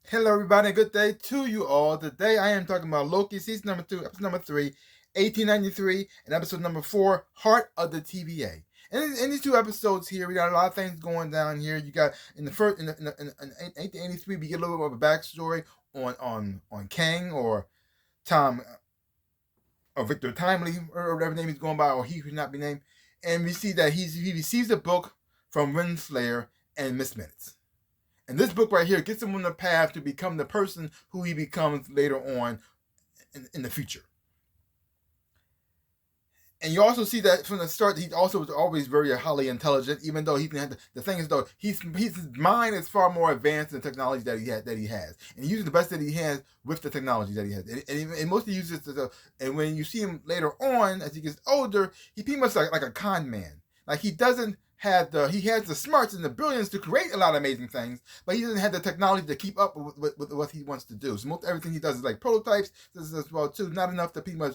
Hello, everybody. Good day to you all. Today I am talking about Loki, season number 2, episode number 3, 1893, and episode number 4, Heart of the TVA. And in these two episodes here, we got a lot of things going down here. You got in the first, in 1883, we get a little bit of a backstory on Kang or Tom or Victor Timely or whatever name he's going by, or he could not be named. And we see that he receives a book from Renslayer and Miss Minutes. And this book right here gets him on the path to become the person who he becomes later on in the future. And you also see that from the start, he also was always very highly intelligent, even though he had the thing is though his mind is far more advanced than the technology that he has, and he uses the best that he has with the technology that he has, and mostly uses and when you see him later on as he gets older, he pretty much like a con man. Like he doesn't have he has the smarts and the brilliance to create a lot of amazing things, but he doesn't have the technology to keep up with what he wants to do. So most everything he does is like prototypes. This is as well too, not enough to pretty much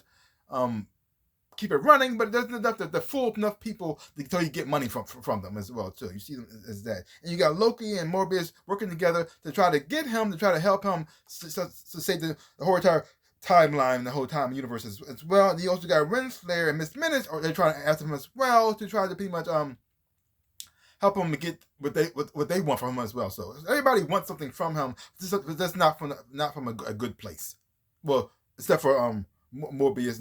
keep it running, but it doesn't enough to fool enough people until you get money from them as well too. You see them as that, and you got Loki and Morbius working together to try to get him, to try to help him to save the whole entire timeline, the whole time universe as well. And you also got Renslayer and Miss Minutes, or they're trying to ask him as well to try to pretty much help him to get what they want from him as well. So everybody wants something from him, but that's not from a good place. Well, except for Morbius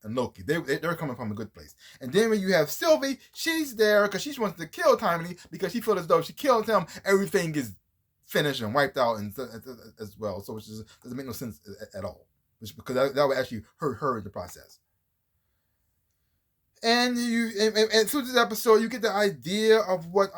and Loki. They're coming from a good place. And then when you have Sylvie, she's there because she wants to kill Timely because she feels as though if she kills him, everything is finished and wiped out and as well. So it just doesn't make no sense at all. Because that would actually hurt her in the process. And through this episode, you get the idea of what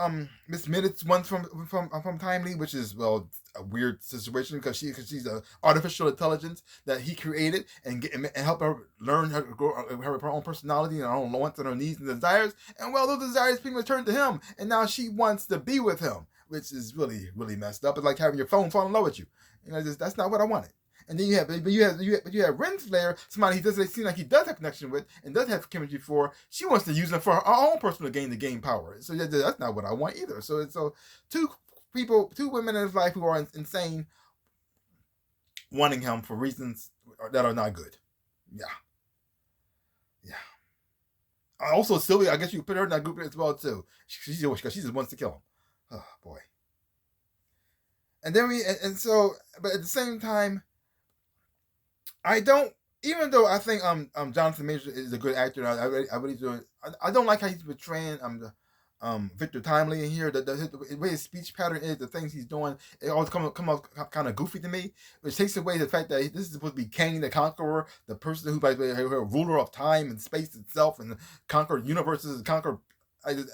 Miss Minutes wants from Timely, which is a weird situation because she's an artificial intelligence that he created and help her learn how to grow her own personality and her own wants and her needs and desires. And those desires pretty much turned to him, and now she wants to be with him, which is really really messed up. It's like having your phone fall in love with you. That's not what I wanted. And then you have Renslayer, somebody he doesn't seem like he does have connection with and does have chemistry for. She wants to use him for her own personal gain to gain power. So that's not what I want either. So two women in his life who are insane, wanting him for reasons that are not good. Yeah. Also, Sylvia, I guess you put her in that group as well too. She just wants to kill him. Oh boy. And then but at the same time, I don't. Even though I think Jonathan Major is a good actor, I really do. I don't like how he's portraying Victor Timely in here. The way his speech pattern is, the things he's doing, it always come off kind of goofy to me, which takes away the fact that this is supposed to be Kang the Conqueror, the person who, by the way, a ruler of time and space itself, and conquer universes, and conquer. And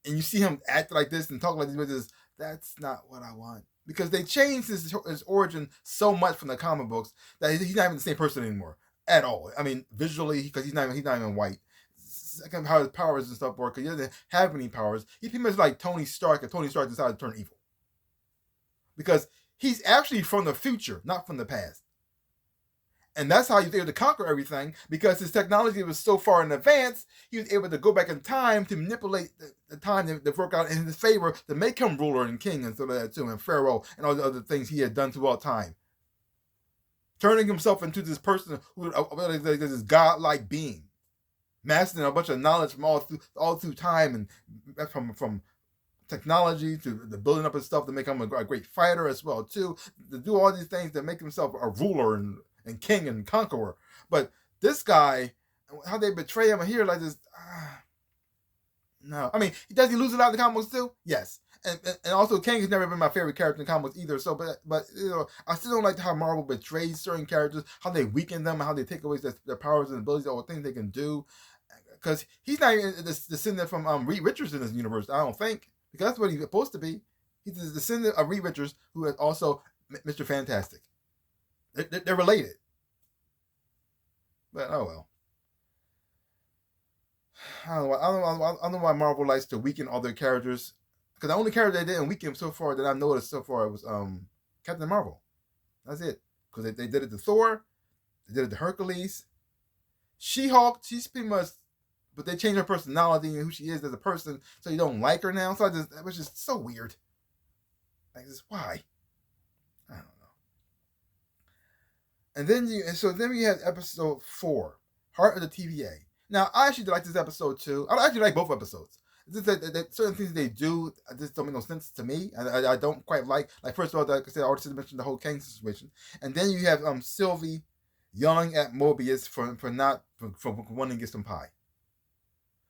you see him act like this and talk like this. That's not what I want. Because they changed his origin so much from the comic books that he's not even the same person anymore at all. I mean, visually, because he's not even white. How his powers and stuff work, because he doesn't have any powers. He's pretty much like Tony Stark, if Tony Stark decided to turn evil. Because he's actually from the future, not from the past. And that's how he was able to conquer everything, because his technology was so far in advance, he was able to go back in time to manipulate the time to work out in his favor to make him ruler and king and so that too, and pharaoh and all the other things he had done throughout time. Turning himself into this person who is this godlike being, mastering a bunch of knowledge from all through time, and from technology to the building up of stuff to make him a great fighter as well too, to do all these things that make himself a ruler and king and conqueror. But this guy, how they betray him here like this, no. I mean, does he lose a lot of the comics too? Yes. And also, Kang has never been my favorite character in comics either. So, but I still don't like how Marvel betrays certain characters, how they weaken them, and how they take away their powers and abilities or things they can do. Because he's not even descendant from Reed Richards in this universe, I don't think. Because that's what he's supposed to be. He's the descendant of Reed Richards, who is also Mr. Fantastic. They're related. But oh well. I don't know why Marvel likes to weaken all their characters. Because the only character they didn't weaken so far that I've noticed so far was Captain Marvel. That's it. Because they did it to Thor. They did it to Hercules. She-Hulk, she's pretty much... But they changed her personality and who she is as a person, so you don't like her now. So it was just so weird. Like, just why? I don't know. And then we had episode 4, Heart of the TVA. Now I actually like this episode too. I actually like both episodes. It's just that certain things they do just don't make no sense to me. I don't quite like first of all, like I said, I already mentioned the whole Kang situation, and then you have Sylvie yelling at Mobius for wanting to get some pie,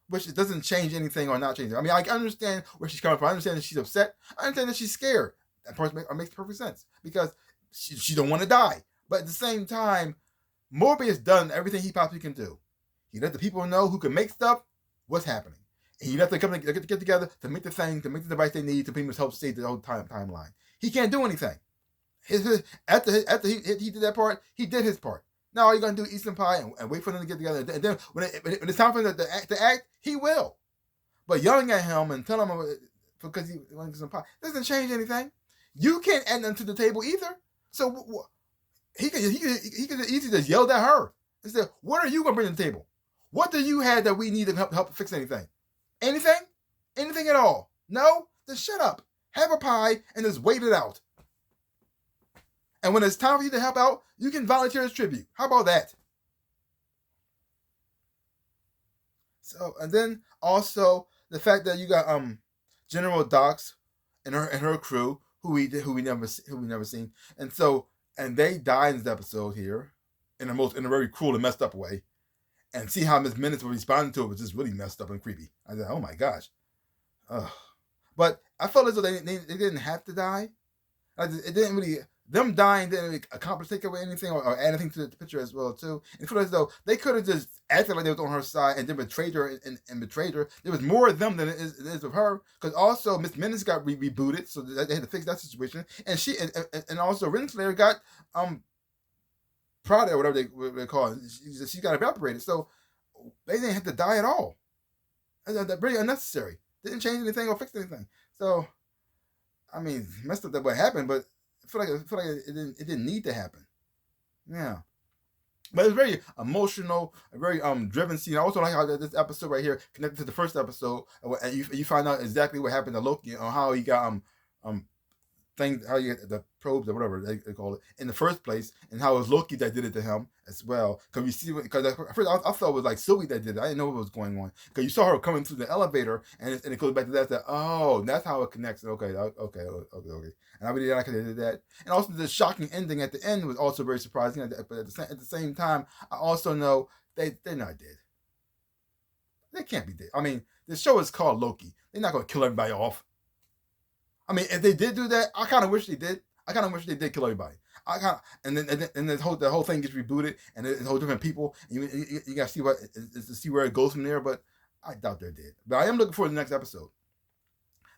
which it doesn't change anything or not change. I mean, I understand where she's coming from. I understand that she's upset. I understand that she's scared. That part makes perfect sense because she don't want to die. But at the same time, Morbius done everything he possibly can do. He let the people know who can make stuff what's happening. And he let them get together to make the device they need to pretty much help save the whole timeline. He can't do anything. After he did that part, he did his part. Now all you're gonna do is eat some pie and wait for them to get together. And then when it's time for them to act, he will. But yelling at him and telling him because he wanted to get some pie doesn't change anything. You can't add nothing to the table either. So he could easily just yelled at her and said, "What are you gonna bring to the table? What do you have that we need to help fix anything? Anything? Anything at all? No? Then shut up. Have a pie and just wait it out. And when it's time for you to help out, you can volunteer as tribute. How about that?" So, and then also the fact that you got General Docs and her crew who we never seen, and they die in this episode here in a very cruel and messed up way, and see how Miss Minutes were responding to it was just really messed up and creepy. I said, oh my gosh. Ugh. But I felt as though they didn't have to die. It didn't really, them dying didn't really accomplish, take away anything or add anything to the picture as well too. It felt as though they could have just acted like they was on her side and then betrayed her and betrayed her. There was more of them than it is of her, because also Miss Minutes got rebooted, so they had to fix that situation. And she and also Renslayer got Prada or whatever they call it. She got evaporated, so they didn't have to die at all. That's very unnecessary. Didn't change anything or fix anything. So, I mean, messed up that what happened, but I feel like it didn't need to happen. Yeah. But it's very emotional, a very driven scene. I also like how this episode right here connected to the first episode, and you find out exactly what happened to Loki on how he got things, how you get the probes or whatever they call it in the first place, and how it was Loki that did it to him as well. Because you see, because at first I thought it was like Sylvie that did it. I didn't know what was going on because you saw her coming through the elevator, and it goes back to that. Oh, that's how it connects. Okay. And I really like how they did that. And also the shocking ending at the end was also very surprising. But at the same time, I also know they're not dead. They can't be dead. I mean, the show is called Loki. They're not going to kill everybody off. I mean, if they did do that, I kind of wish they did. I kind of wish they did kill everybody. And then the whole thing gets rebooted, and it's whole different people. And you got to see where it goes from there. But I doubt they're dead. But I am looking forward to the next episode.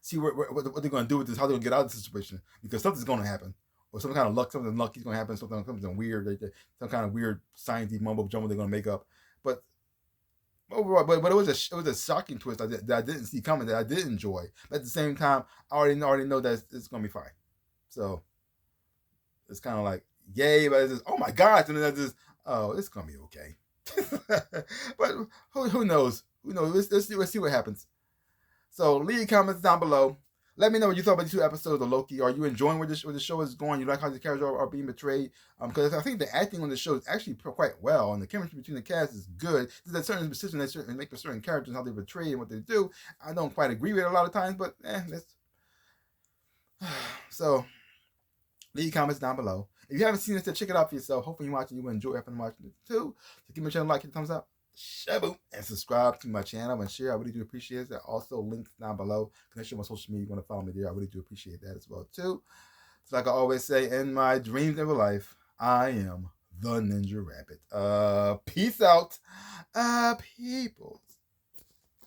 See what they're going to do with this, how they're going to get out of the situation, because something's going to happen, or some kind of something lucky is going to happen, something weird, some kind of weird sciencey mumbo jumbo they're going to make up. But overall, but it was a shocking twist that I didn't see coming, that I did enjoy. But at the same time, I already know that it's gonna be fine. So it's kind of like yay, but it's just, oh my gosh, and then that's just, oh, it's gonna be okay. But who knows? Let's see what happens. So leave comments down below. Let me know what you thought about these 2 episodes of Loki. Are you enjoying where the show is going? You like how the characters are being betrayed? Because I think the acting on the show is actually quite well, and the chemistry between the cast is good. There's a certain decision they make for certain characters, how they betray and what they do. I don't quite agree with it a lot of times, but that's... So leave comments down below. If you haven't seen this, check it out for yourself. Hopefully you're watching, you will enjoy after watching it too. So give me a channel, like, hit the thumbs up. Shabu, and subscribe to my channel and share. I really do appreciate it. There are also links down below. Connection with social media. You want to follow me there. I really do appreciate that as well too. So like I always say, in my dreams of life, I am the Ninja Rabbit. Peace out, people.